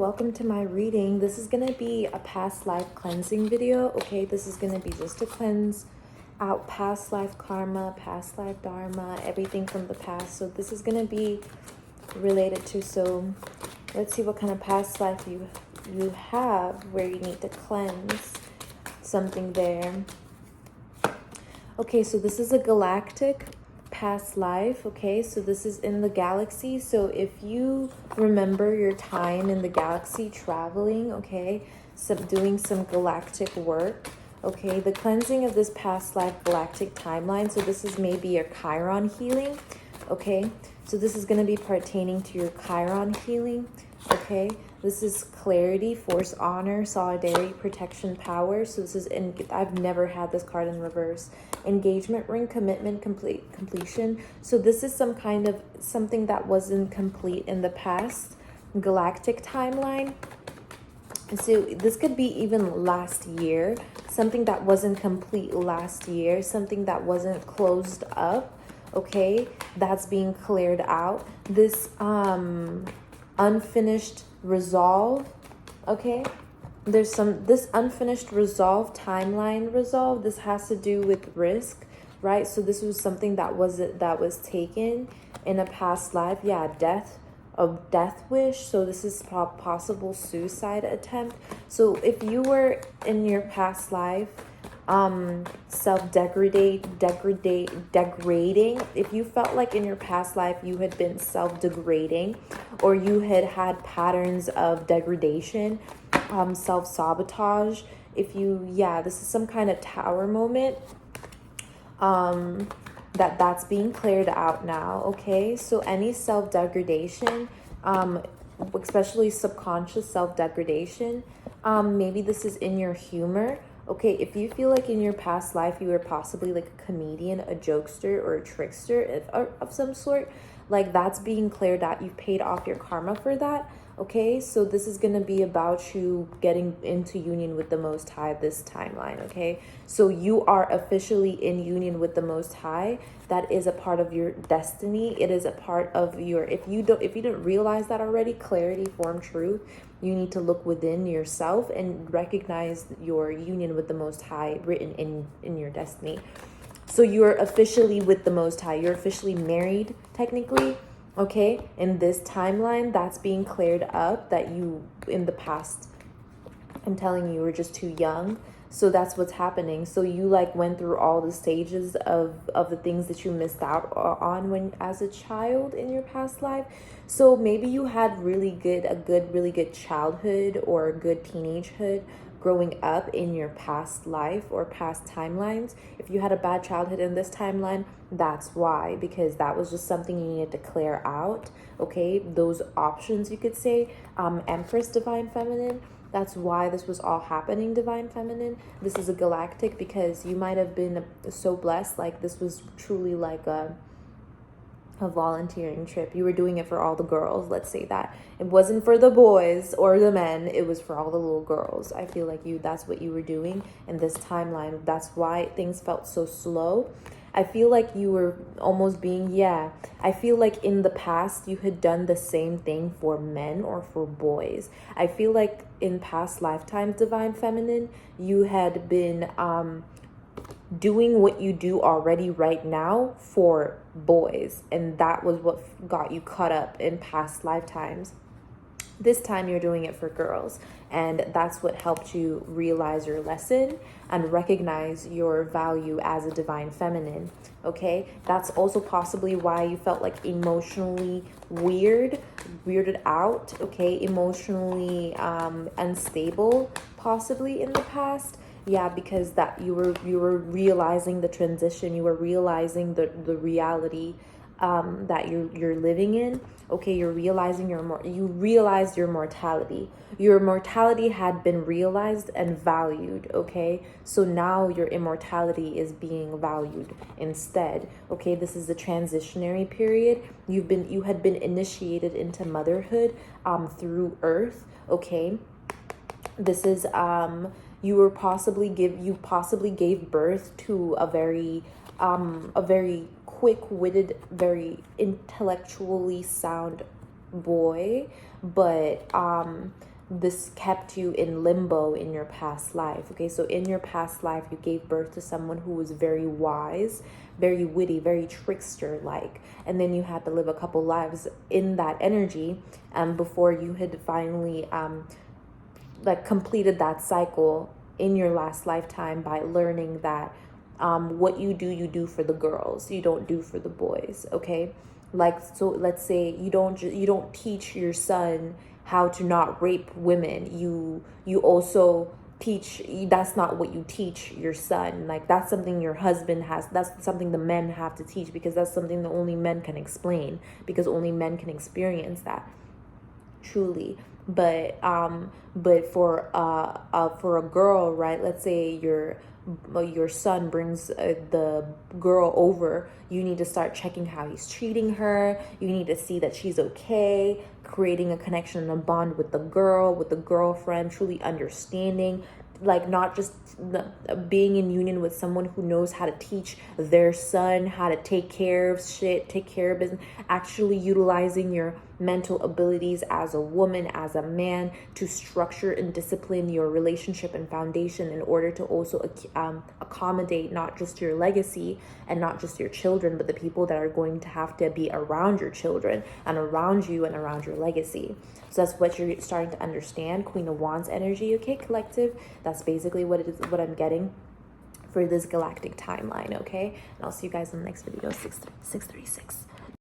welcome to my reading. This is going to be a past life cleansing video, okay? This is going to be just to cleanse out past life karma, past life dharma, everything from the past. So this is going to be related to, so let's see what kind of past life you have where you need to cleanse something there. Okay, so this is a galactic past life, okay? So this is in the galaxy. So if you remember your time in the galaxy traveling, okay, doing some galactic work, okay, the cleansing of this past life galactic timeline. So this is maybe your Chiron healing, okay? So this is going to be pertaining to your Chiron healing, okay? This is clarity, force, honor, solidarity, protection, power. So this is I've never had this card in reverse. Engagement ring, commitment, completion. So this is some kind of something that wasn't complete in the past galactic timeline. So this could be even last year, something that wasn't complete last year, something that wasn't closed up, okay? That's being cleared out. This unfinished resolve, okay? There's this unfinished resolve, timeline resolve. This has to do with risk, right? So this was something that was taken in a past life. Yeah, death wish. So this is possible suicide attempt. So if you were in your past life degrading, if you felt like in your past life you had been self-degrading, or you had patterns of degradation, self-sabotage, this is some kind of tower moment, that's being cleared out now, okay? So any self-degradation, especially subconscious self-degradation, maybe this is in your humor. Okay, if you feel like in your past life you were possibly like a comedian, a jokester, or a trickster of some sort, like that's being cleared out. You've paid off your karma for that. Okay, so this is going to be about you getting into union with the Most High this timeline, okay? So you are officially in union with the Most High. That is a part of your destiny. It is a part of your, if you didn't realize that already, clarity, form, truth, you need to look within yourself and recognize your union with the Most High written in your destiny. So you're officially with the Most High. You're officially married, technically. Okay, in this timeline, that's being cleared up, that you, in the past, I'm telling you, were just too young. So that's what's happening. So you like went through all the stages of the things that you missed out on when as a child in your past life. So maybe you had really good childhood or a good teenagehood growing up in your past life or past timelines. If you had a bad childhood in this timeline, that's why, because that was just something you needed to clear out. Okay, those options, you could say. Empress, Divine Feminine, that's why this was all happening, Divine Feminine. This is a galactic, because you might have been so blessed, like this was truly like a volunteering trip. You were doing it for all the girls, let's say that. It wasn't for the boys or the men, it was for all the little girls. I feel like that's what you were doing in this timeline. That's why things felt so slow. I feel like you were almost being, I feel like in the past you had done the same thing for men or for boys. I feel like in past lifetimes, Divine Feminine, you had been doing what you do already right now for boys, and that was what got you caught up in past lifetimes. This time you're doing it for girls, and that's what helped you realize your lesson and recognize your value as a Divine Feminine. Okay, that's also possibly why you felt like emotionally weirded out, okay, emotionally unstable possibly in the past. Yeah, because that you were realizing the transition, you were realizing the reality that you're living in. Okay, you realized your mortality. Your mortality had been realized and valued, okay? So now your immortality is being valued instead. Okay, this is the transitionary period. You had been initiated into motherhood through Earth, okay? This is you possibly gave birth to a very quick-witted, very intellectually sound boy, but this kept you in limbo in your past life. Okay, so in your past life, you gave birth to someone who was very wise, very witty, very trickster like, and then you had to live a couple lives in that energy before you had finally like completed that cycle in your last lifetime by learning that what you do for the girls, you don't do for the boys. Okay, like, so let's say you don't teach your son how to not rape women. You also teach, that's not what you teach your son. Like, that's something your husband has, that's something the men have to teach, because that's something that only men can explain, because only men can experience that truly. But for a girl, right, let's say your son brings the girl over, you need to start checking how he's treating her. You need to see that she's okay, creating a connection and a bond with the girl, with the girlfriend, truly understanding, like, not just being in union with someone who knows how to teach their son how to take care of shit, take care of business, actually utilizing your mental abilities as a woman, as a man, to structure and discipline your relationship and foundation in order to also accommodate not just your legacy and not just your children, but the people that are going to have to be around your children and around you and around your legacy. So that's what you're starting to understand. Queen of Wands energy, okay, collective. That's basically what it is, what I'm getting for this galactic timeline, okay? And I'll see you guys in the next video, 636.